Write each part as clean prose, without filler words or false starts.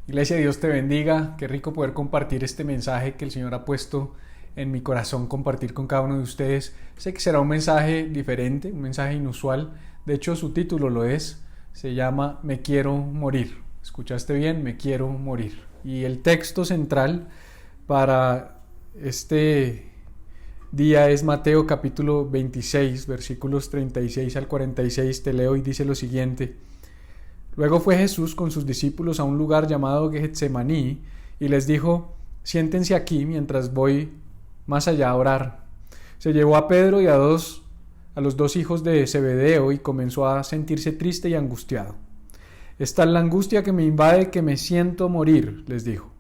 Iglesia, Dios te bendiga. Qué rico poder compartir este mensaje que el Señor ha puesto en mi corazón, compartir con cada uno de ustedes. Sé que será un mensaje diferente, un mensaje inusual. De hecho, su título lo es. Se llama Me quiero morir. ¿Escuchaste bien? Me quiero morir. Y el texto central para este día es Mateo capítulo 26, versículos 36 al 46. Te leo y dice lo siguiente. Luego fue Jesús con sus discípulos a un lugar llamado Getsemaní y les dijo: siéntense aquí mientras voy más allá a orar. Se llevó a Pedro y a los dos hijos de Zebedeo y comenzó a sentirse triste y angustiado. Esta es la angustia que me invade, que me siento morir, les dijo.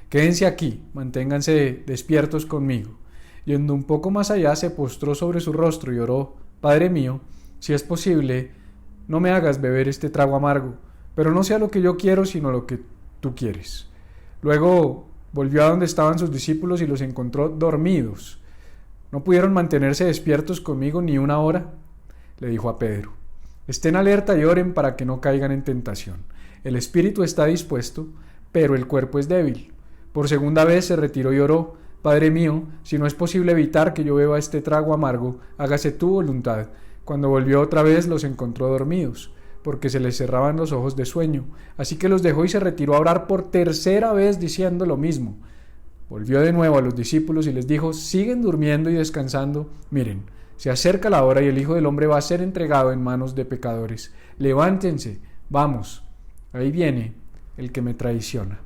Quédense aquí, manténganse despiertos conmigo. Yendo un poco más allá, se postró sobre su rostro y oró: Padre mío, si es posible, no me hagas beber este trago amargo, pero no sea lo que yo quiero, sino lo que tú quieres. Luego volvió a donde estaban sus discípulos y los encontró dormidos. ¿No pudieron mantenerse despiertos conmigo ni una hora? Le dijo a Pedro. Estén alerta y oren para que no caigan en tentación. El espíritu está dispuesto, pero el cuerpo es débil. Por segunda vez se retiró y oró: Padre mío, si no es posible evitar que yo beba este trago amargo, hágase tu voluntad. Cuando volvió otra vez los encontró dormidos, porque se les cerraban los ojos de sueño. Así que los dejó y se retiró a orar por tercera vez diciendo lo mismo. Volvió de nuevo a los discípulos y les dijo: siguen durmiendo y descansando. Miren, se acerca la hora y el Hijo del Hombre va a ser entregado en manos de pecadores. Levántense, vamos, ahí viene el que me traiciona.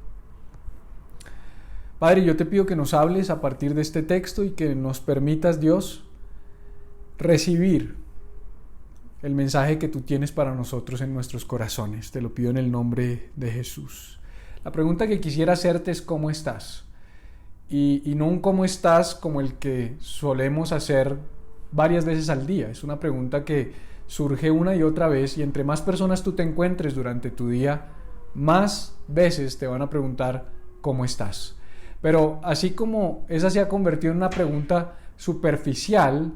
Padre, yo te pido que nos hables a partir de este texto y que nos permitas, Dios, recibir el mensaje que tú tienes para nosotros en nuestros corazones. Te lo pido en el nombre de Jesús. La pregunta que quisiera hacerte es: ¿cómo estás? Y no un cómo estás como el que solemos hacer varias veces al día. Es una pregunta que surge una y otra vez, y entre más personas tú te encuentres durante tu día, más veces te van a preguntar ¿cómo estás? Pero así como esa se ha convertido en una pregunta superficial,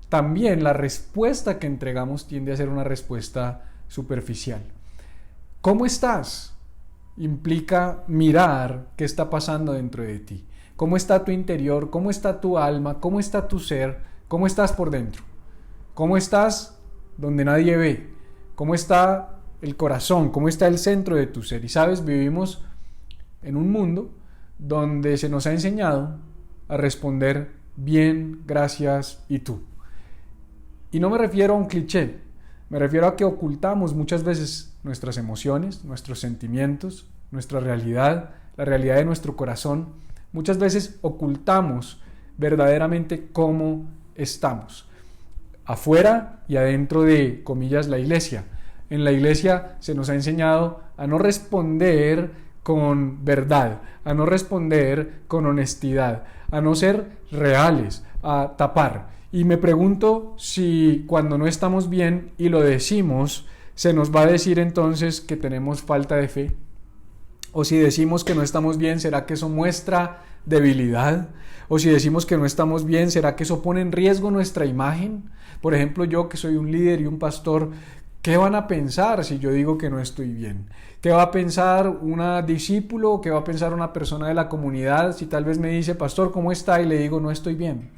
también la respuesta que entregamos tiende a ser una respuesta superficial. ¿Cómo estás? Implica mirar qué está pasando dentro de ti. ¿Cómo está tu interior? ¿Cómo está tu alma? ¿Cómo está tu ser? ¿Cómo estás por dentro? ¿Cómo estás donde nadie ve? ¿Cómo está el corazón? ¿Cómo está el centro de tu ser? Y sabes, vivimos en un mundo donde se nos ha enseñado a responder bien, gracias y tú. Y no me refiero a un cliché, me refiero a que ocultamos muchas veces nuestras emociones, nuestros sentimientos, nuestra realidad, la realidad de nuestro corazón. Muchas veces ocultamos verdaderamente cómo estamos, afuera y adentro de, comillas, la iglesia. En la iglesia se nos ha enseñado a no responder con verdad, a no responder con honestidad, a no ser reales, a tapar. Y me pregunto si cuando no estamos bien y lo decimos, se nos va a decir entonces que tenemos falta de fe. O si decimos que no estamos bien, ¿será que eso muestra debilidad? O si decimos que no estamos bien, ¿será que eso pone en riesgo nuestra imagen? Por ejemplo, yo que soy un líder y un pastor, ¿qué van a pensar si yo digo que no estoy bien? ¿Qué va a pensar una discípulo? ¿Qué va a pensar una persona de la comunidad si tal vez me dice: pastor, ¿cómo está? Y le digo: no estoy bien,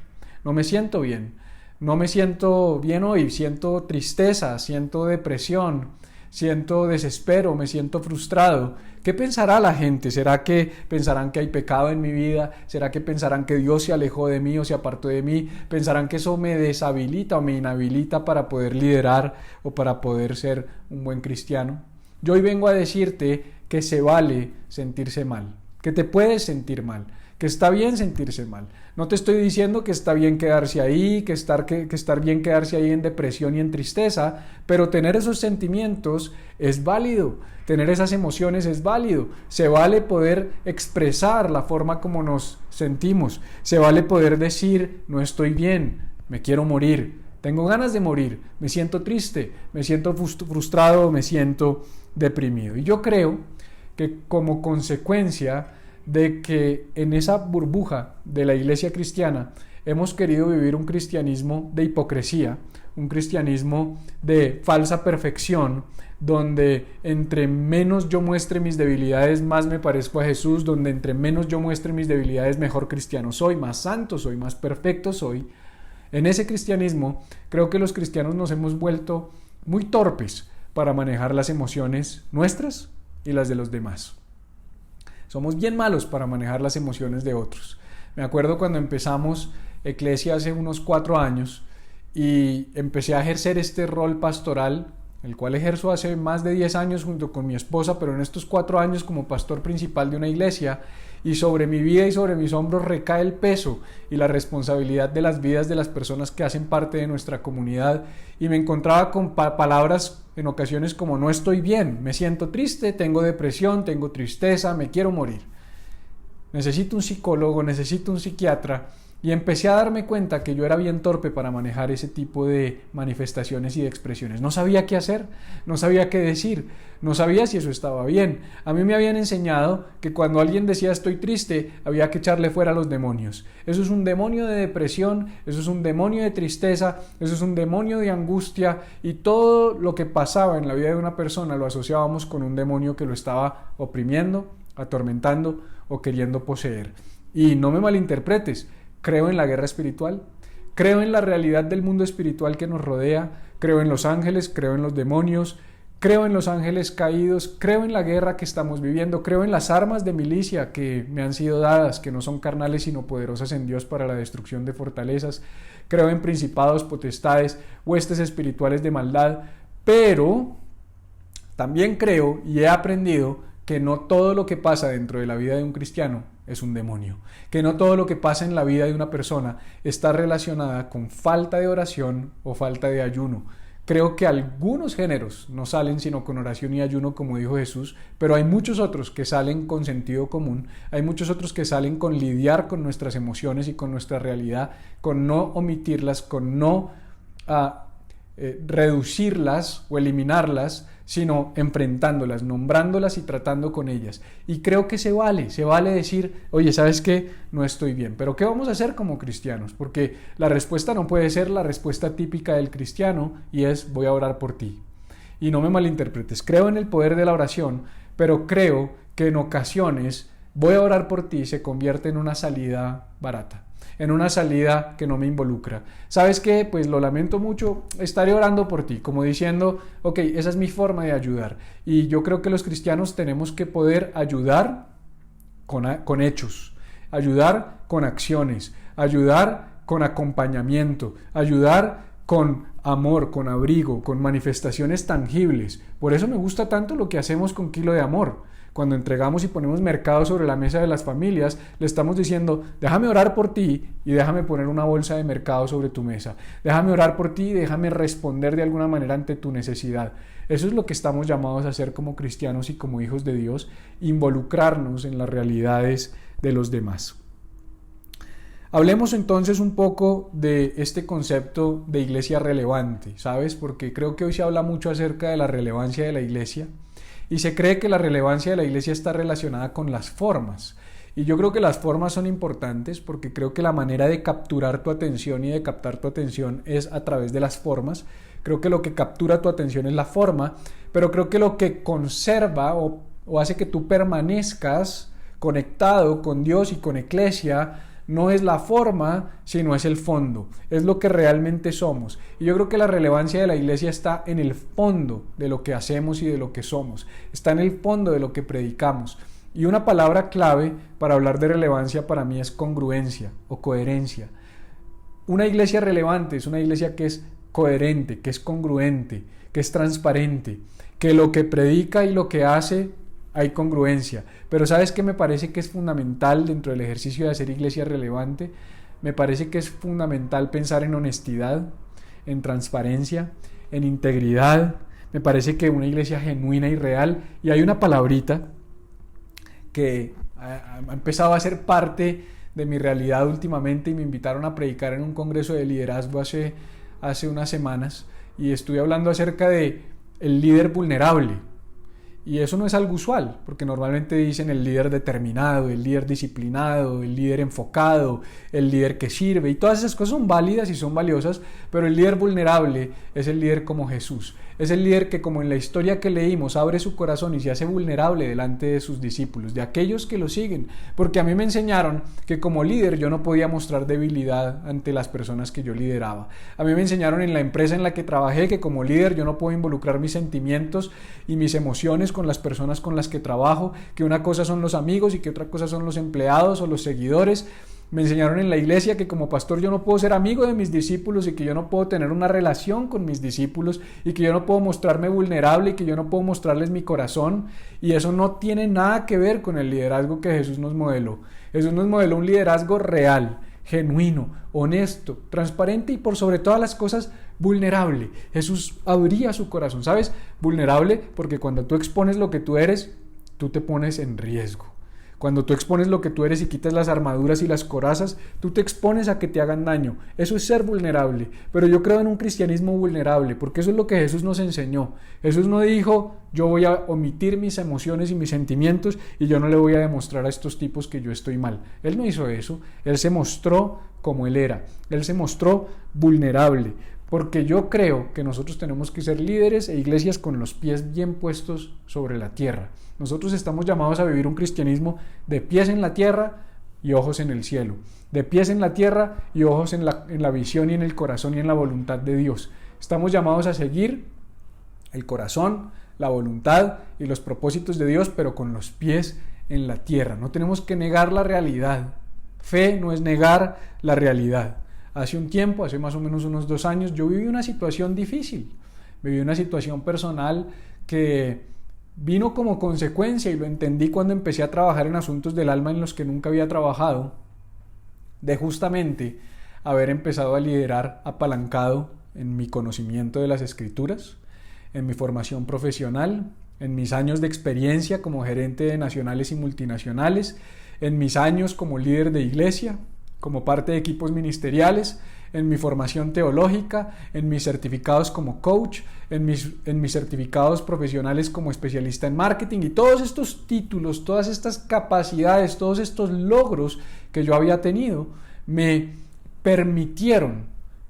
no me siento bien, no me siento bien hoy, siento tristeza, siento depresión, siento desespero, me siento frustrado. ¿Qué pensará la gente? ¿Será que pensarán que hay pecado en mi vida? ¿Será que pensarán que Dios se alejó de mí o se apartó de mí? ¿Pensarán que eso me deshabilita o me inhabilita para poder liderar o para poder ser un buen cristiano? Yo hoy vengo a decirte que se vale sentirse mal, que te puedes sentir mal, que está bien sentirse mal. No te estoy diciendo que está bien quedarse ahí, que estar bien quedarse ahí en depresión y en tristeza, pero tener esos sentimientos es válido, tener esas emociones es válido. Se vale poder expresar la forma como nos sentimos, se vale poder decir: no estoy bien, me quiero morir, tengo ganas de morir, me siento triste, me siento frustrado, me siento deprimido. Y yo creo que como consecuencia de que en esa burbuja de la iglesia cristiana hemos querido vivir un cristianismo de hipocresía, un cristianismo de falsa perfección, donde entre menos yo muestre mis debilidades, más me parezco a Jesús, donde entre menos yo muestre mis debilidades, mejor cristiano soy, más santo soy, más perfecto soy. En ese cristianismo, creo que los cristianos nos hemos vuelto muy torpes para manejar las emociones nuestras y las de los demás. Somos bien malos para manejar las emociones de otros. Me acuerdo cuando empezamos Eclesia hace unos 4 años y empecé a ejercer este rol pastoral, el cual ejerzo hace más de 10 años junto con mi esposa, pero en estos 4 años como pastor principal de una iglesia, y sobre mi vida y sobre mis hombros recae el peso y la responsabilidad de las vidas de las personas que hacen parte de nuestra comunidad, y me encontraba con palabras en ocasiones como: no estoy bien, me siento triste, tengo depresión, tengo tristeza, me quiero morir, necesito un psicólogo, necesito un psiquiatra. Y empecé a darme cuenta que yo era bien torpe para manejar ese tipo de manifestaciones y de expresiones. No sabía qué hacer, no sabía qué decir, no sabía si eso estaba bien. A mí me habían enseñado que cuando alguien decía estoy triste, había que echarle fuera a los demonios. Eso es un demonio de depresión, eso es un demonio de tristeza, eso es un demonio de angustia, y todo lo que pasaba en la vida de una persona lo asociábamos con un demonio que lo estaba oprimiendo, atormentando o queriendo poseer. Y no me malinterpretes, creo en la guerra espiritual, creo en la realidad del mundo espiritual que nos rodea, creo en los ángeles, creo en los demonios, creo en los ángeles caídos, creo en la guerra que estamos viviendo, creo en las armas de milicia que me han sido dadas, que no son carnales sino poderosas en Dios para la destrucción de fortalezas, creo en principados, potestades, huestes espirituales de maldad, pero también creo y he aprendido que no todo lo que pasa dentro de la vida de un cristiano es un demonio, que no todo lo que pasa en la vida de una persona está relacionada con falta de oración o falta de ayuno. Creo que algunos géneros no salen sino con oración y ayuno, como dijo Jesús, pero hay muchos otros que salen con sentido común, hay muchos otros que salen con lidiar con nuestras emociones y con nuestra realidad, con no omitirlas, con no reducirlas o eliminarlas, sino enfrentándolas, nombrándolas y tratando con ellas. Y creo que se vale decir: oye, ¿sabes qué? No estoy bien. Pero ¿qué vamos a hacer como cristianos? Porque la respuesta no puede ser la respuesta típica del cristiano, y es: voy a orar por ti. Y no me malinterpretes, creo en el poder de la oración, pero creo que en ocasiones voy a orar por ti se convierte en una salida barata, en una salida que no me involucra. ¿Sabes qué? Pues lo lamento mucho, estaré orando por ti, como diciendo: ok, esa es mi forma de ayudar. Y yo creo que los cristianos tenemos que poder ayudar con hechos, ayudar con acciones, ayudar con acompañamiento, ayudar con amor, con abrigo, con manifestaciones tangibles. Por eso me gusta tanto lo que hacemos con Kilo de Amor. Cuando entregamos y ponemos mercado sobre la mesa de las familias, le estamos diciendo: déjame orar por ti y déjame poner una bolsa de mercado sobre tu mesa. Déjame orar por ti y déjame responder de alguna manera ante tu necesidad. Eso es lo que estamos llamados a hacer como cristianos y como hijos de Dios: involucrarnos en las realidades de los demás. Hablemos entonces un poco de este concepto de iglesia relevante, ¿sabes? Porque creo que hoy se habla mucho acerca de la relevancia de la iglesia. Y se cree que la relevancia de la iglesia está relacionada con las formas. Y yo creo que las formas son importantes, porque creo que la manera de capturar tu atención y de captar tu atención es a través de las formas. Creo que lo que captura tu atención es la forma, pero creo que lo que conserva o hace que tú permanezcas conectado con Dios y con Eclesia no es la forma, sino es el fondo, es lo que realmente somos. Y yo creo que la relevancia de la iglesia está en el fondo de lo que hacemos y de lo que somos, está en el fondo de lo que predicamos. Y una palabra clave para hablar de relevancia para mí es congruencia o coherencia. Una iglesia relevante es una iglesia que es coherente, que es congruente, que es transparente, que lo que predica y lo que hace hay congruencia. Pero ¿sabes qué me parece que es fundamental dentro del ejercicio de hacer iglesia relevante? Me parece que es fundamental pensar en honestidad, en transparencia, en integridad. Me parece que una iglesia genuina y real, y hay una palabrita que ha empezado a ser parte de mi realidad últimamente, y me invitaron a predicar en un congreso de liderazgo hace unas semanas, y estuve hablando acerca de el líder vulnerable. Y eso no es algo usual, porque normalmente dicen el líder determinado, el líder disciplinado, el líder enfocado, el líder que sirve, y todas esas cosas son válidas y son valiosas, pero el líder vulnerable es el líder como Jesús. Es el líder que, como en la historia que leímos, abre su corazón y se hace vulnerable delante de sus discípulos, de aquellos que lo siguen. Porque a mí me enseñaron que como líder yo no podía mostrar debilidad ante las personas que yo lideraba. A mí me enseñaron en la empresa en la que trabajé que como líder yo no puedo involucrar mis sentimientos y mis emociones con las personas con las que trabajo, que una cosa son los amigos y que otra cosa son los empleados o los seguidores. Me enseñaron en la iglesia que como pastor yo no puedo ser amigo de mis discípulos y que yo no puedo tener una relación con mis discípulos y que yo no puedo mostrarme vulnerable y que yo no puedo mostrarles mi corazón, y eso no tiene nada que ver con el liderazgo que Jesús nos modeló. Jesús nos modeló un liderazgo real, genuino, honesto, transparente y por sobre todas las cosas vulnerable. Jesús abría su corazón, ¿sabes? Vulnerable porque cuando tú expones lo que tú eres, tú te pones en riesgo. Cuando tú expones lo que tú eres y quitas las armaduras y las corazas, tú te expones a que te hagan daño. Eso es ser vulnerable. Pero yo creo en un cristianismo vulnerable, porque eso es lo que Jesús nos enseñó. Jesús no dijo, yo voy a omitir mis emociones y mis sentimientos y yo no le voy a demostrar a estos tipos que yo estoy mal. Él no hizo eso. Él se mostró como Él era. Él se mostró vulnerable. Porque yo creo que nosotros tenemos que ser líderes e iglesias con los pies bien puestos sobre la tierra. Nosotros estamos llamados a vivir un cristianismo de pies en la tierra y ojos en el cielo. De pies en la tierra y ojos en la visión y en el corazón y en la voluntad de Dios. Estamos llamados a seguir el corazón, la voluntad y los propósitos de Dios, pero con los pies en la tierra. No tenemos que negar la realidad. Fe no es negar la realidad. Hace un tiempo, hace más o menos unos 2 años, yo viví una situación difícil. Viví una situación personal que vino como consecuencia, y lo entendí cuando empecé a trabajar en asuntos del alma en los que nunca había trabajado, de justamente haber empezado a liderar apalancado en mi conocimiento de las Escrituras, en mi formación profesional, en mis años de experiencia como gerente de nacionales y multinacionales, en mis años como líder de iglesia, como parte de equipos ministeriales, en mi formación teológica, en mis certificados como coach, en mis certificados profesionales como especialista en marketing, y todos estos títulos, todas estas capacidades, todos estos logros que yo había tenido me permitieron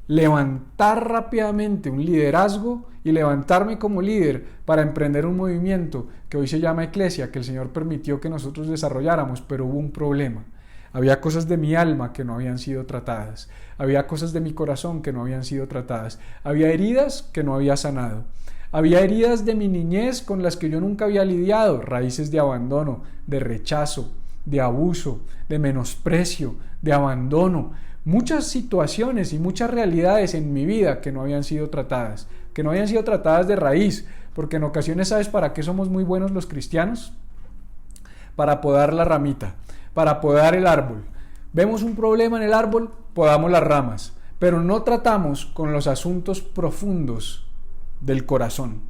levantar rápidamente un liderazgo y levantarme como líder para emprender un movimiento que hoy se llama Eclesia, que el Señor permitió que nosotros desarrolláramos, pero hubo un problema. Había cosas de mi alma que no habían sido tratadas. Había cosas de mi corazón que no habían sido tratadas. Había heridas que no había sanado. Había heridas de mi niñez con las que yo nunca había lidiado. Raíces de abandono, de rechazo, de abuso, de menosprecio, de abandono. Muchas situaciones y muchas realidades en mi vida que no habían sido tratadas. Que no habían sido tratadas de raíz. Porque en ocasiones, ¿sabes para qué somos muy buenos los cristianos? Para podar la ramita, para podar el árbol. Vemos un problema en el árbol, podamos las ramas, pero no tratamos con los asuntos profundos del corazón.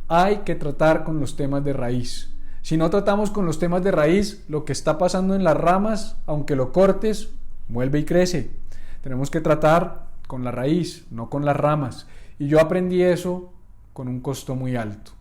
Hay que tratar con los temas de raíz. Si no tratamos con los temas de raíz, lo que está pasando en las ramas, aunque lo cortes, vuelve y crece. Tenemos que tratar con la raíz, no con las ramas. Y yo aprendí eso con un costo muy alto.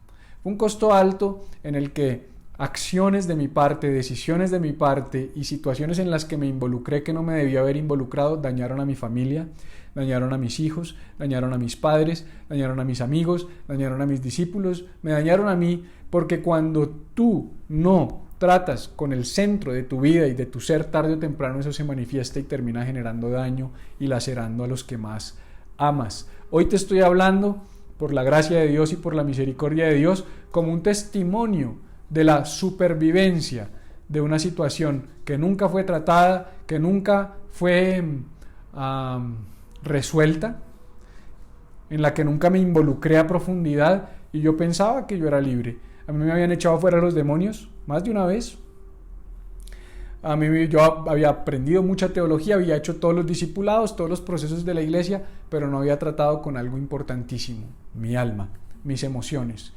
Un costo alto en el que acciones de mi parte, decisiones de mi parte y situaciones en las que me involucré que no me debía haber involucrado dañaron a mi familia, dañaron a mis hijos, dañaron a mis padres, dañaron a mis amigos, dañaron a mis discípulos, me dañaron a mí, porque cuando tú no tratas con el centro de tu vida y de tu ser, tarde o temprano eso se manifiesta y termina generando daño y lacerando a los que más amas. Hoy te estoy hablando, por la gracia de Dios y por la misericordia de Dios, como un testimonio de la supervivencia de una situación que nunca fue tratada, que nunca fue resuelta, en la que nunca me involucré a profundidad y yo pensaba que yo era libre. A mí me habían echado fuera los demonios más de una vez. Yo había aprendido mucha teología, había hecho todos los discipulados, todos los procesos de la iglesia, pero no había tratado con algo importantísimo: mi alma, mis emociones.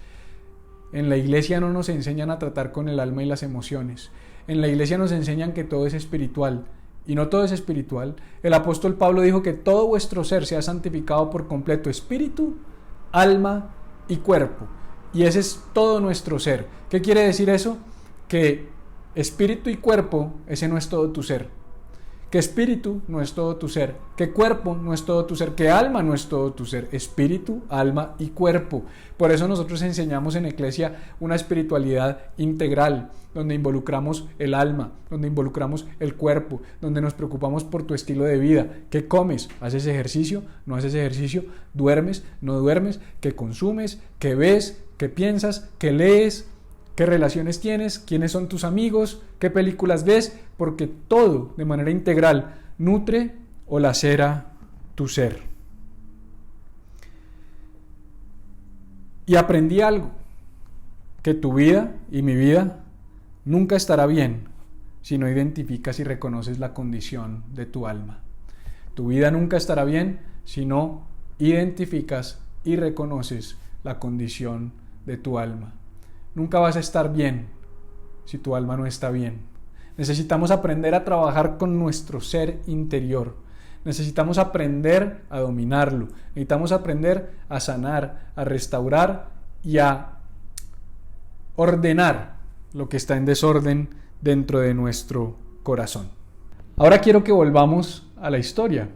En la iglesia no nos enseñan a tratar con el alma y las emociones. En la iglesia nos enseñan que todo es espiritual, y no todo es espiritual. El apóstol Pablo dijo que todo vuestro ser sea santificado por completo, espíritu, alma y cuerpo. y ese es todo nuestro ser. ¿Qué quiere decir eso? Que espíritu y cuerpo, ese no es todo tu ser. Que espíritu no es todo tu ser, que cuerpo no es todo tu ser, que alma no es todo tu ser, espíritu, alma y cuerpo. Por eso nosotros enseñamos en Eclesia una espiritualidad integral, donde involucramos el alma, donde involucramos el cuerpo, donde nos preocupamos por tu estilo de vida. ¿Qué comes? ¿Haces ejercicio? ¿No haces ejercicio? ¿Duermes? ¿No duermes? ¿Qué consumes? ¿Qué ves? ¿Qué piensas? ¿Qué lees? ¿Qué relaciones tienes? ¿Quiénes son tus amigos? ¿Qué películas ves? Porque todo, de manera integral, nutre o lacera tu ser. Y aprendí algo, que tu vida y mi vida nunca estará bien si no identificas y reconoces la condición de tu alma. Tu vida nunca estará bien si no identificas y reconoces la condición de tu alma. Nunca vas a estar bien si tu alma no está bien. Necesitamos aprender a trabajar con nuestro ser interior. Necesitamos aprender a dominarlo. Necesitamos aprender a sanar, a restaurar y a ordenar lo que está en desorden dentro de nuestro corazón. Ahora quiero que volvamos a la historia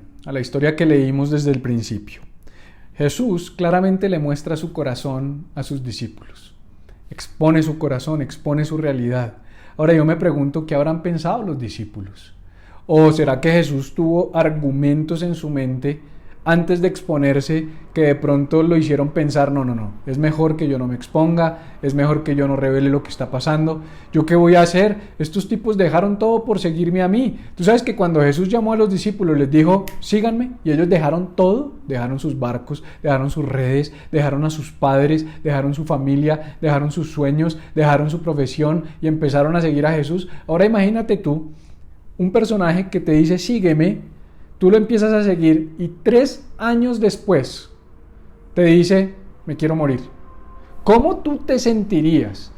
que leímos desde el principio. Jesús claramente le muestra su corazón a sus discípulos. Expone su corazón, expone su realidad. Ahora yo me pregunto qué habrán pensado los discípulos. ¿O será que Jesús tuvo argumentos en su mente antes de exponerse que de pronto lo hicieron pensar, no, es mejor que yo no me exponga, es mejor que yo no revele lo que está pasando? ¿Yo qué voy a hacer? Estos tipos dejaron todo por seguirme a mí. Tú sabes que cuando Jesús llamó a los discípulos les dijo, síganme, y ellos dejaron todo, dejaron sus barcos, dejaron sus redes, dejaron a sus padres, dejaron su familia, dejaron sus sueños, dejaron su profesión y empezaron a seguir a Jesús. Ahora imagínate tú, un personaje que te dice sígueme, tú lo empiezas a seguir y 3 años después te dice, me quiero morir. ¿Cómo tú te sentirías?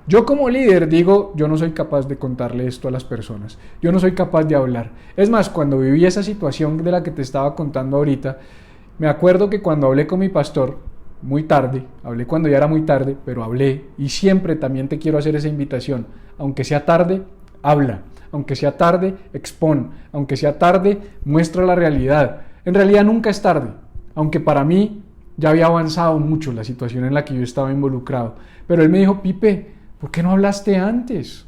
Yo como líder digo, yo no soy capaz de contarle esto a las personas. Yo no soy capaz de hablar. Es más, cuando viví esa situación de la que te estaba contando ahorita, me acuerdo que cuando hablé con mi pastor, muy tarde, hablé cuando ya era muy tarde, pero hablé, y siempre también te quiero hacer esa invitación. Aunque sea tarde, habla. Aunque sea tarde, expon. Aunque sea tarde, muestra la realidad. En realidad nunca es tarde, aunque para mí ya había avanzado mucho la situación en la que yo estaba involucrado. Pero él me dijo, Pipe, ¿por qué no hablaste antes?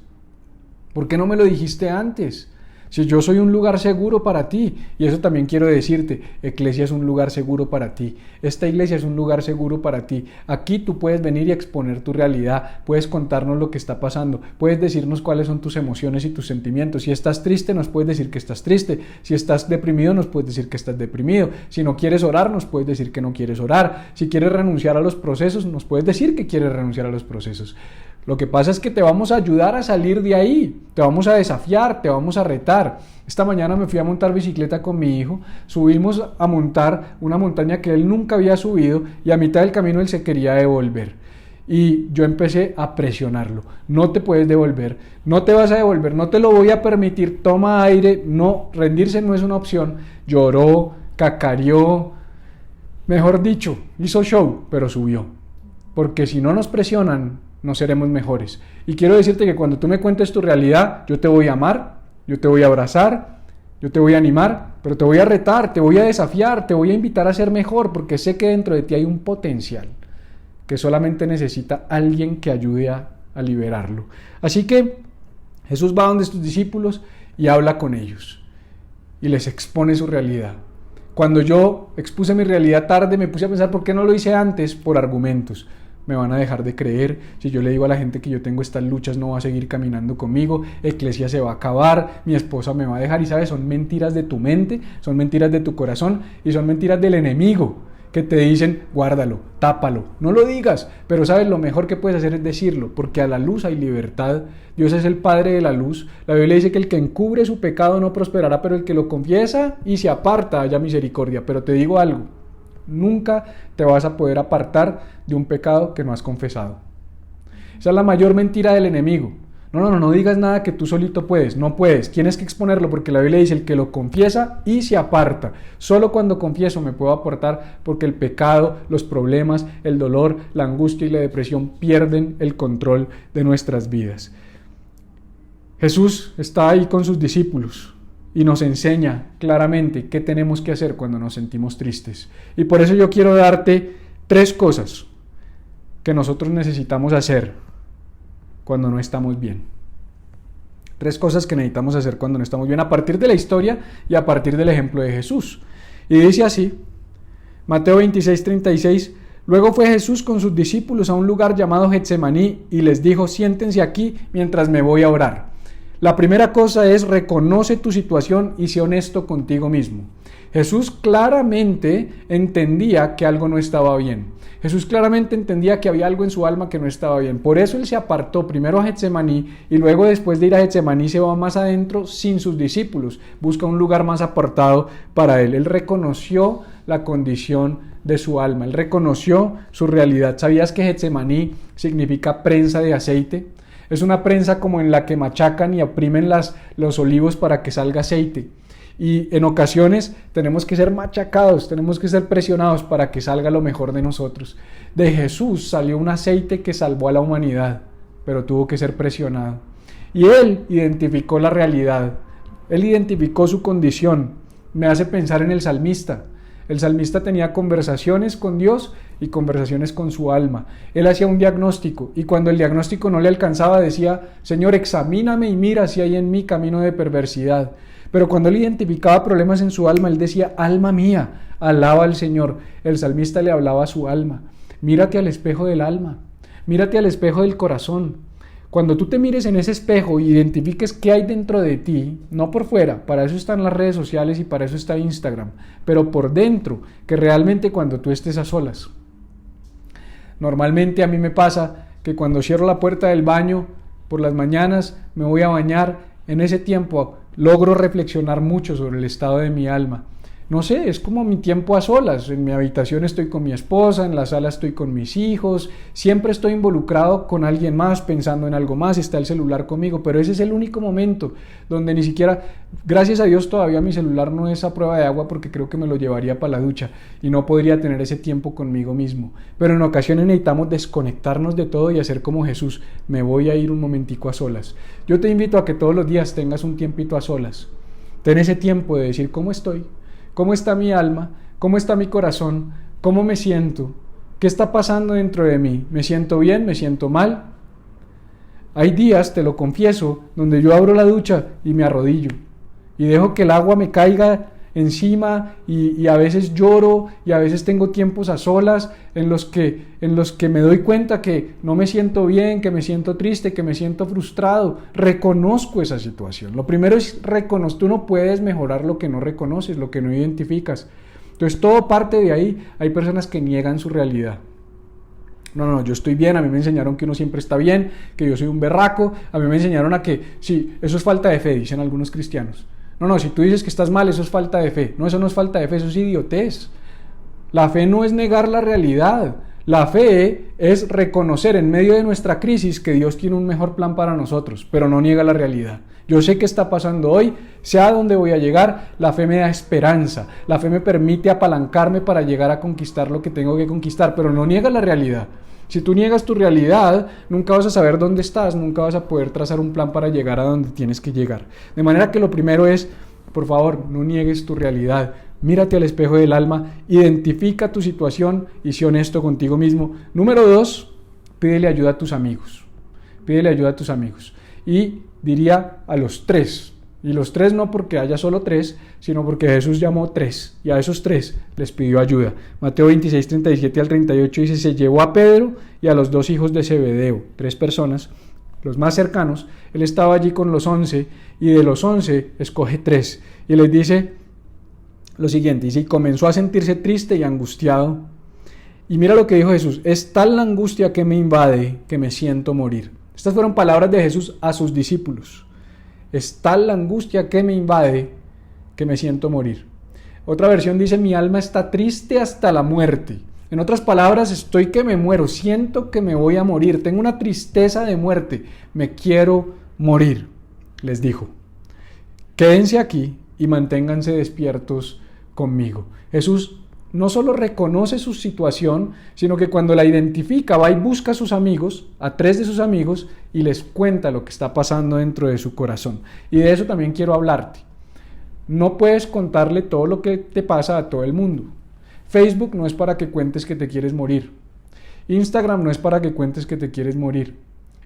¿Por qué no me lo dijiste antes? Si yo soy un lugar seguro para ti, y eso también quiero decirte, Eclesia es un lugar seguro para ti, esta iglesia es un lugar seguro para ti. Aquí tú puedes venir y exponer tu realidad, puedes contarnos lo que está pasando, puedes decirnos cuáles son tus emociones y tus sentimientos. Si estás triste, nos puedes decir que estás triste. Si estás deprimido, nos puedes decir que estás deprimido. Si no quieres orar, nos puedes decir que no quieres orar. Si quieres renunciar a los procesos, nos puedes decir que quieres renunciar a los procesos. Lo que pasa es que te vamos a ayudar a salir de ahí, te vamos a desafiar, te vamos a retar. Esta mañana me fui a montar bicicleta con mi hijo, subimos a montar una montaña que él nunca había subido y a mitad del camino él se quería devolver. Y yo empecé a presionarlo, no te puedes devolver, no te vas a devolver, no te lo voy a permitir, toma aire, no, rendirse no es una opción. Lloró, cacareó, mejor dicho, hizo show, pero subió. Porque si no nos presionan, no seremos mejores. Y quiero decirte que cuando tú me cuentes tu realidad, yo te voy a amar, yo te voy a abrazar, yo te voy a animar, pero te voy a retar, te voy a desafiar, te voy a invitar a ser mejor, porque sé que dentro de ti hay un potencial que solamente necesita alguien que ayude a liberarlo. Así que Jesús va donde sus discípulos y habla con ellos y les expone su realidad. Cuando yo expuse mi realidad tarde, me puse a pensar ¿por qué no lo hice antes? Por argumentos. Me van a dejar de creer, si yo le digo a la gente que yo tengo estas luchas no va a seguir caminando conmigo, Eclesia se va a acabar, mi esposa me va a dejar, y sabes, son mentiras de tu mente, son mentiras de tu corazón y son mentiras del enemigo que te dicen guárdalo, tápalo, no lo digas, pero sabes, lo mejor que puedes hacer es decirlo, porque a la luz hay libertad. Dios es el Padre de la luz. La Biblia dice que el que encubre su pecado no prosperará, pero el que lo confiesa y se aparta haya misericordia. Pero te digo algo, nunca te vas a poder apartar de un pecado que no has confesado. Esa es la mayor mentira del enemigo. No digas nada que tú solito puedes, no puedes, tienes que exponerlo porque la Biblia dice el que lo confiesa y se aparta. Solo cuando confieso me puedo apartar porque el pecado, los problemas, el dolor, la angustia y la depresión pierden el control de nuestras vidas. Jesús está ahí con sus discípulos y nos enseña claramente qué tenemos que hacer cuando nos sentimos tristes. Y por eso yo quiero darte 3 cosas que nosotros necesitamos hacer cuando no estamos bien. 3 cosas que necesitamos hacer cuando no estamos bien, a partir de la historia y a partir del ejemplo de Jesús. Y dice así, Mateo 26:36, luego fue Jesús con sus discípulos a un lugar llamado Getsemaní y les dijo, siéntense aquí mientras me voy a orar. La primera cosa es, reconoce tu situación y sé honesto contigo mismo. Jesús claramente entendía que algo no estaba bien. Jesús claramente entendía que había algo en su alma que no estaba bien. Por eso él se apartó primero a Getsemaní y luego después de ir a Getsemaní se va más adentro sin sus discípulos. Busca un lugar más apartado para él. Él reconoció la condición de su alma. Él reconoció su realidad. ¿Sabías que Getsemaní significa prensa de aceite? Es una prensa como en la que machacan y oprimen los olivos para que salga aceite. Y en ocasiones tenemos que ser machacados, tenemos que ser presionados para que salga lo mejor de nosotros. De Jesús salió un aceite que salvó a la humanidad, pero tuvo que ser presionado. Y él identificó la realidad, él identificó su condición. Me hace pensar en el salmista. El salmista tenía conversaciones con Dios y conversaciones con su alma. Él hacía un diagnóstico y cuando el diagnóstico no le alcanzaba decía, Señor, examíname y mira si hay en mí camino de perversidad. Pero cuando él identificaba problemas en su alma, él decía, alma mía, alaba al Señor. El salmista le hablaba a su alma. Mírate al espejo del alma, mírate al espejo del corazón. Cuando tú te mires en ese espejo y identifiques qué hay dentro de ti, no por fuera, para eso están las redes sociales y para eso está Instagram, pero por dentro, que realmente cuando tú estés a solas. Normalmente a mí me pasa que cuando cierro la puerta del baño, por las mañanas me voy a bañar, en ese tiempo logro reflexionar mucho sobre el estado de mi alma. No sé, es como mi tiempo a solas. En mi habitación estoy con mi esposa, en la sala estoy con mis hijos, siempre estoy involucrado con alguien más, pensando en algo más, está el celular conmigo, pero ese es el único momento donde ni siquiera, gracias a Dios todavía mi celular no es a prueba de agua porque creo que me lo llevaría para la ducha y no podría tener ese tiempo conmigo mismo. Pero en ocasiones necesitamos desconectarnos de todo y hacer como Jesús, me voy a ir un momentico a solas. Yo te invito a que todos los días tengas un tiempito a solas. Ten ese tiempo de decir cómo estoy. ¿Cómo está mi alma? ¿Cómo está mi corazón? ¿Cómo me siento? ¿Qué está pasando dentro de mí? ¿Me siento bien? ¿Me siento mal? Hay días, te lo confieso, donde yo abro la ducha y me arrodillo y dejo que el agua me caiga encima y a veces lloro y a veces tengo tiempos a solas en los que me doy cuenta que no me siento bien, que me siento triste, que me siento frustrado. Reconozco esa situación. Lo primero es reconocer. Tú no puedes mejorar lo que no reconoces, lo que no identificas. Entonces todo parte de ahí. Hay personas que niegan su realidad. No, yo estoy bien, a mí me enseñaron que uno siempre está bien, que yo soy un berraco, a mí me enseñaron a que, sí, eso es falta de fe, dicen algunos cristianos. No, si tú dices que estás mal, eso es falta de fe. No, eso no es falta de fe, eso es idiotez. La fe no es negar la realidad. La fe es reconocer en medio de nuestra crisis que Dios tiene un mejor plan para nosotros, pero no niega la realidad. Yo sé qué está pasando hoy, sé a dónde voy a llegar, la fe me da esperanza, la fe me permite apalancarme para llegar a conquistar lo que tengo que conquistar, pero no niega la realidad. Si tú niegas tu realidad, nunca vas a saber dónde estás, nunca vas a poder trazar un plan para llegar a donde tienes que llegar. De manera que lo primero es, por favor, no niegues tu realidad. Mírate al espejo del alma, identifica tu situación y sé honesto contigo mismo. Número 2, pídele ayuda a tus amigos. Pídele ayuda a tus amigos. Y diría a los 3. Y los 3 no porque haya solo 3, sino porque Jesús llamó 3. Y a esos 3 les pidió ayuda. Mateo 26, 37 al 38 dice, se llevó a Pedro y a los 2 hijos de Zebedeo, 3 personas, los más cercanos. Él estaba allí con los 11 y de los 11 escoge 3. Y les dice lo siguiente, y comenzó a sentirse triste y angustiado. Y mira lo que dijo Jesús, es tal la angustia que me invade que me siento morir. Estas fueron palabras de Jesús a sus discípulos. Es tal la angustia que me invade que me siento morir. Otra versión dice, mi alma está triste hasta la muerte. En otras palabras, estoy que me muero, siento que me voy a morir, tengo una tristeza de muerte, me quiero morir, les dijo. Quédense aquí y manténganse despiertos conmigo. Jesús no solo reconoce su situación, sino que cuando la identifica, va y busca a sus amigos, a 3 de sus amigos, y les cuenta lo que está pasando dentro de su corazón. Y de eso también quiero hablarte. No puedes contarle todo lo que te pasa a todo el mundo. Facebook no es para que cuentes que te quieres morir. Instagram no es para que cuentes que te quieres morir.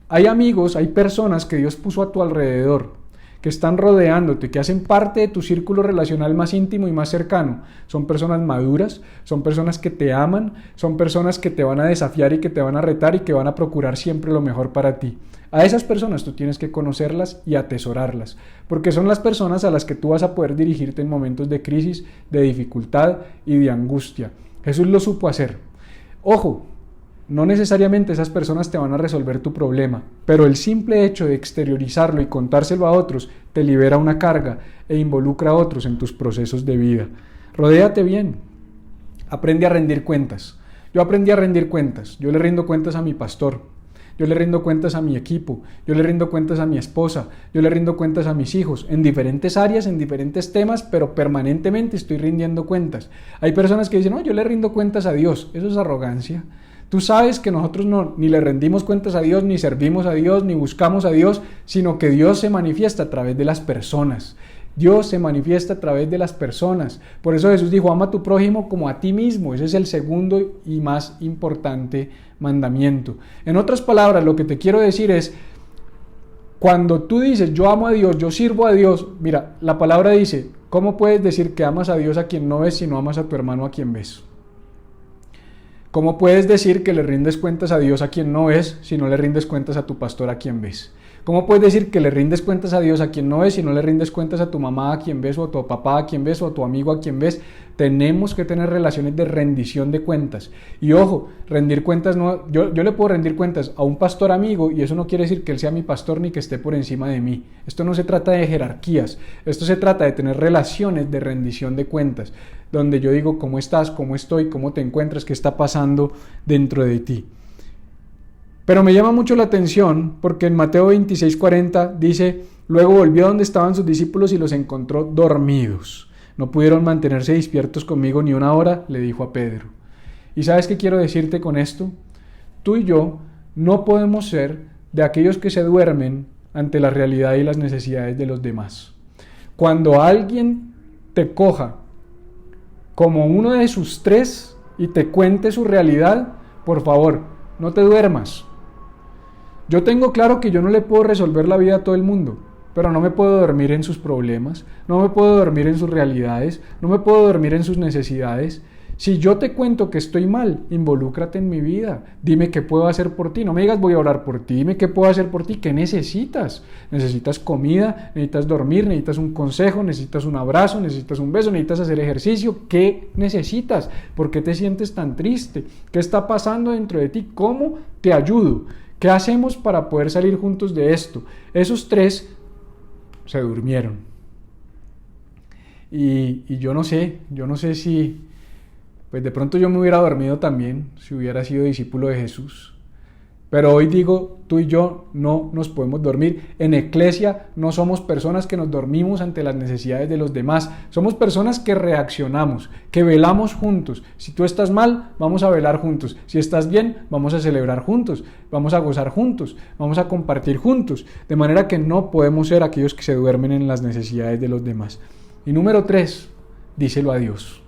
Hay amigos, hay personas que Dios puso a tu alrededor, que están rodeándote, que hacen parte de tu círculo relacional más íntimo y más cercano. Son personas maduras, son personas que te aman, son personas que te van a desafiar y que te van a retar y que van a procurar siempre lo mejor para ti. A esas personas tú tienes que conocerlas y atesorarlas, porque son las personas a las que tú vas a poder dirigirte en momentos de crisis, de dificultad y de angustia. Jesús lo supo hacer. Ojo, no necesariamente esas personas te van a resolver tu problema, pero el simple hecho de exteriorizarlo y contárselo a otros te libera una carga e involucra a otros en tus procesos de vida. Rodéate bien. Aprende a rendir cuentas. Yo aprendí a rendir cuentas. Yo le rindo cuentas a mi pastor. Yo le rindo cuentas a mi equipo. Yo le rindo cuentas a mi esposa. Yo le rindo cuentas a mis hijos. En diferentes áreas, en diferentes temas, pero permanentemente estoy rindiendo cuentas. Hay personas que dicen, no, yo le rindo cuentas a Dios. Eso es arrogancia. Tú sabes que nosotros ni le rendimos cuentas a Dios, ni servimos a Dios, ni buscamos a Dios, sino que Dios se manifiesta a través de las personas. Dios se manifiesta a través de las personas. Por eso Jesús dijo, ama a tu prójimo como a ti mismo. Ese es el segundo y más importante mandamiento. En otras palabras, lo que te quiero decir es, cuando tú dices, yo amo a Dios, yo sirvo a Dios, mira, la palabra dice, ¿cómo puedes decir que amas a Dios a quien no ves si no amas a tu hermano a quien ves? ¿Cómo puedes decir que le rindes cuentas a Dios a quien no ves si no le rindes cuentas a tu pastor a quien ves? ¿Cómo puedes decir que le rindes cuentas a Dios a quien no ves si no le rindes cuentas a tu mamá a quien ves o a tu papá a quien ves o a tu amigo a quien ves? Tenemos que tener relaciones de rendición de cuentas. Y ojo, rendir cuentas no, yo le puedo rendir cuentas a un pastor amigo y eso no quiere decir que él sea mi pastor ni que esté por encima de mí. Esto no se trata de jerarquías, esto se trata de tener relaciones de rendición de cuentas, donde yo digo cómo estás, cómo estoy, cómo te encuentras, qué está pasando dentro de ti. Pero me llama mucho la atención porque en Mateo 26:40 dice, luego volvió a donde estaban sus discípulos y los encontró dormidos. No pudieron mantenerse despiertos conmigo ni una hora, le dijo a Pedro. ¿Y sabes qué quiero decirte con esto? Tú y yo no podemos ser de aquellos que se duermen ante la realidad y las necesidades de los demás. Cuando alguien te coja como uno de sus 3 y te cuente su realidad, por favor, no te duermas. Yo tengo claro que yo no le puedo resolver la vida a todo el mundo, pero no me puedo dormir en sus problemas, no me puedo dormir en sus realidades, no me puedo dormir en sus necesidades. Si yo te cuento que estoy mal, involúcrate en mi vida, dime qué puedo hacer por ti, no me digas voy a orar por ti, dime qué puedo hacer por ti, qué necesitas. Necesitas comida, necesitas dormir, necesitas un consejo, necesitas un abrazo, necesitas un beso, necesitas hacer ejercicio, ¿qué necesitas? ¿Por qué te sientes tan triste? ¿Qué está pasando dentro de ti? ¿Cómo te ayudo? ¿Qué hacemos para poder salir juntos de esto? Esos 3 se durmieron. Y yo no sé si, pues de pronto yo me hubiera dormido también si hubiera sido discípulo de Jesús. Pero hoy digo, tú y yo no nos podemos dormir. En Eclesia no somos personas que nos dormimos ante las necesidades de los demás. Somos personas que reaccionamos, que velamos juntos. Si tú estás mal, vamos a velar juntos. Si estás bien, vamos a celebrar juntos. Vamos a gozar juntos. Vamos a compartir juntos. De manera que no podemos ser aquellos que se duermen en las necesidades de los demás. Y número 3, díselo a Dios.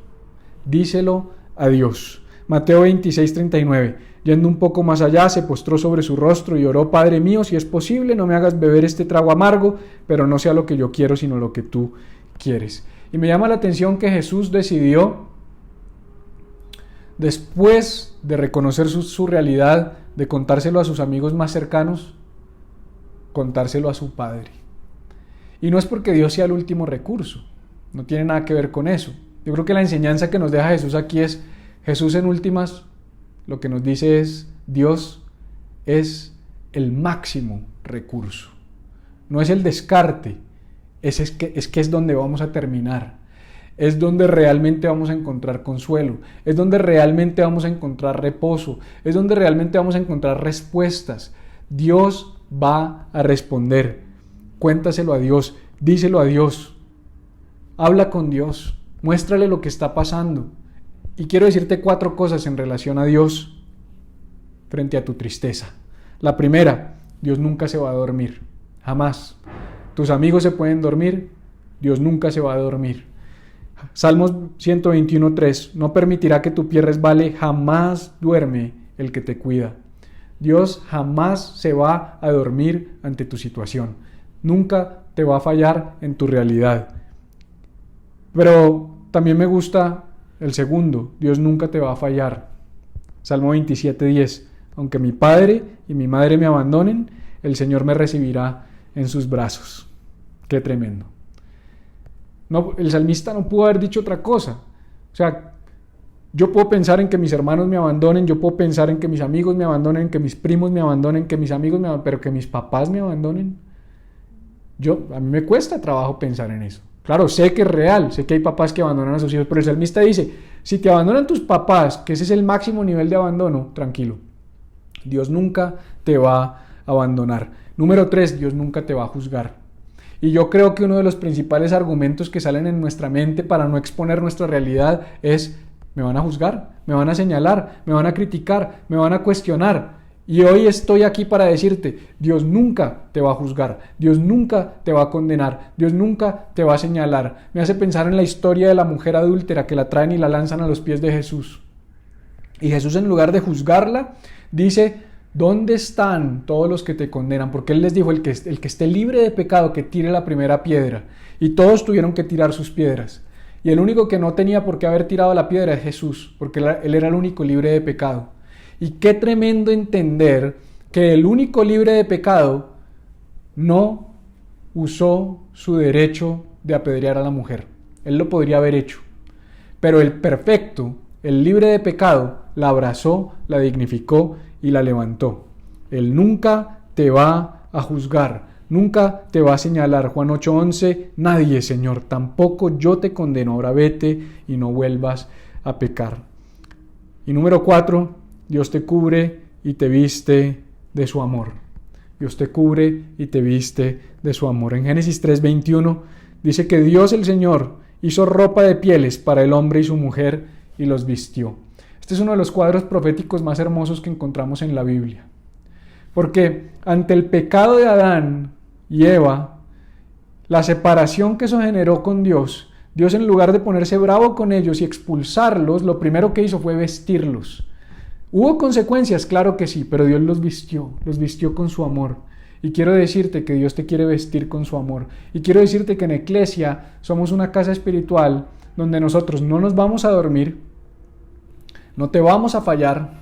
Díselo a Dios. Mateo 26:39. Yendo un poco más allá, se postró sobre su rostro y oró, Padre mío, si es posible, no me hagas beber este trago amargo, pero no sea lo que yo quiero, sino lo que tú quieres. Y me llama la atención que Jesús decidió, después de reconocer su realidad, de contárselo a sus amigos más cercanos, contárselo a su Padre. Y no es porque Dios sea el último recurso, no tiene nada que ver con eso. Yo creo que la enseñanza que nos deja Jesús aquí es, Jesús en últimas lo que nos dice es, Dios es el máximo recurso. No es el descarte, es que es donde vamos a terminar. Es donde realmente vamos a encontrar consuelo. Es donde realmente vamos a encontrar reposo. Es donde realmente vamos a encontrar respuestas. Dios va a responder. cuéntaselo a Dios, díselo a Dios, habla con Dios, muéstrale lo que está pasando. Y quiero decirte 4 cosas en relación a Dios frente a tu tristeza. La primera, Dios nunca se va a dormir, jamás. Tus amigos se pueden dormir, Dios nunca se va a dormir. Salmos 121:3, no permitirá que tu pie resbale, jamás duerme el que te cuida. Dios jamás se va a dormir ante tu situación, nunca te va a fallar en tu realidad. Pero también me gusta el segundo, Dios nunca te va a fallar. Salmo 27:10, aunque mi padre y mi madre me abandonen, el Señor me recibirá en sus brazos. Qué tremendo. No, el salmista no pudo haber dicho otra cosa. O sea, yo puedo pensar en que mis hermanos me abandonen, yo puedo pensar en que mis amigos me abandonen, que mis primos me abandonen, que mis amigos me abandonen, pero que mis papás me abandonen. A mí me cuesta trabajo pensar en eso. Claro, sé que es real, sé que hay papás que abandonan a sus hijos, pero el salmista dice, si te abandonan tus papás, que ese es el máximo nivel de abandono, tranquilo. Dios nunca te va a abandonar. Número 3, Dios nunca te va a juzgar. Y yo creo que uno de los principales argumentos que salen en nuestra mente para no exponer nuestra realidad es, me van a juzgar, me van a señalar, me van a criticar, me van a cuestionar. Y hoy estoy aquí para decirte, Dios nunca te va a juzgar, Dios nunca te va a condenar, Dios nunca te va a señalar. Me hace pensar en la historia de la mujer adúltera que la traen y la lanzan a los pies de Jesús. Y Jesús, en lugar de juzgarla, dice, ¿dónde están todos los que te condenan? Porque Él les dijo, el que esté libre de pecado, que tire la primera piedra. Y todos tuvieron que tirar sus piedras. Y el único que no tenía por qué haber tirado la piedra es Jesús, porque Él era el único libre de pecado. Y qué tremendo entender que el único libre de pecado no usó su derecho de apedrear a la mujer. Él lo podría haber hecho. Pero el perfecto, el libre de pecado, la abrazó, la dignificó y la levantó. Él nunca te va a juzgar, nunca te va a señalar. Juan 8:11, nadie, Señor, tampoco yo te condeno. Ahora vete y no vuelvas a pecar. Y número 4, Dios te cubre y te viste de su amor. Dios te cubre y te viste de su amor. En Génesis 3:21 dice que Dios el Señor hizo ropa de pieles para el hombre y su mujer y los vistió. Este es uno de los cuadros proféticos más hermosos que encontramos en la Biblia. Porque ante el pecado de Adán y Eva, la separación que eso generó con Dios, Dios, en lugar de ponerse bravo con ellos y expulsarlos, lo primero que hizo fue vestirlos. ¿Hubo consecuencias? Claro que sí, pero Dios los vistió con su amor. Y quiero decirte que Dios te quiere vestir con su amor. Y quiero decirte que en Eclesia somos una casa espiritual donde nosotros no nos vamos a dormir, no te vamos a fallar,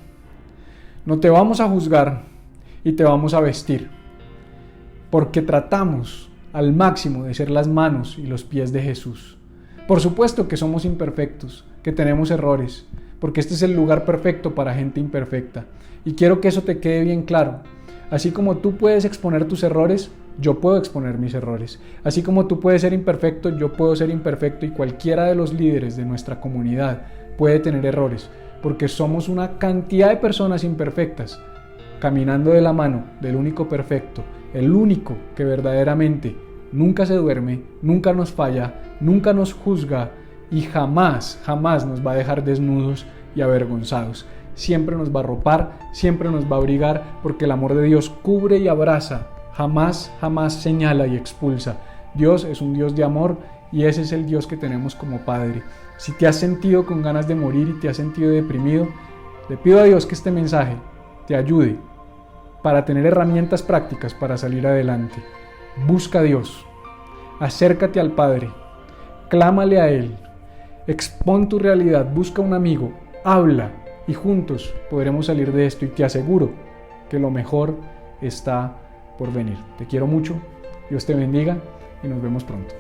no te vamos a juzgar y te vamos a vestir. Porque tratamos al máximo de ser las manos y los pies de Jesús. Por supuesto que somos imperfectos, que tenemos errores, porque este es el lugar perfecto para gente imperfecta. Y quiero que eso te quede bien claro. Así como tú puedes exponer tus errores, yo puedo exponer mis errores. Así como tú puedes ser imperfecto, yo puedo ser imperfecto, y cualquiera de los líderes de nuestra comunidad puede tener errores, porque somos una cantidad de personas imperfectas, caminando de la mano del único perfecto, el único que verdaderamente nunca se duerme, nunca nos falla, nunca nos juzga, y jamás, jamás nos va a dejar desnudos y avergonzados. Siempre nos va a arropar, siempre nos va a abrigar, porque el amor de Dios cubre y abraza, jamás, jamás señala y expulsa. Dios es un Dios de amor y ese es el Dios que tenemos como Padre. Si te has sentido con ganas de morir y te has sentido deprimido, le pido a Dios que este mensaje te ayude para tener herramientas prácticas para salir adelante. Busca a Dios, acércate al Padre, clámale a Él. Expón tu realidad, busca un amigo, habla y juntos podremos salir de esto, y te aseguro que lo mejor está por venir. Te quiero mucho, Dios te bendiga y nos vemos pronto.